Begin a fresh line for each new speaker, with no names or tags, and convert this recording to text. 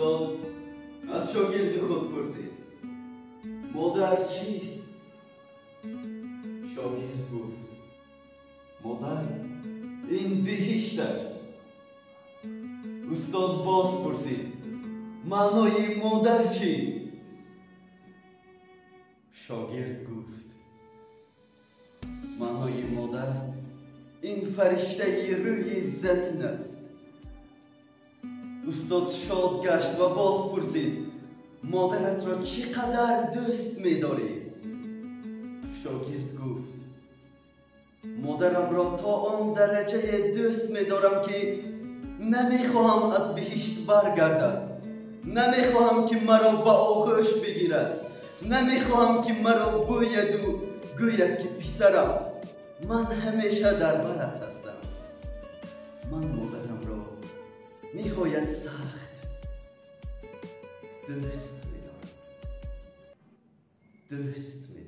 استاد از شاگرد خود پرسید مادر چیست؟ شاگرد گفت مادر این بهشت است. استاد باز پرسید معنای مادر چیست؟ شاگرد گفت معنای مادر این فرشته روی زمین است. استاد شاد گشت و باز پرسید مادرت را چقدر دوست می‌داری؟ شاگرد گفت مادرم را تا آن درجه دوست می‌دارم که نمی‌خواهم از بهشت برگردد، نمی‌خواهم که مرا به آغوش بگیرد، نمی‌خواهم که مرا بوید و گوید که پسرم من همیشه در برت هستم. من مادرم را نهایت سخت دوست می‌دارم.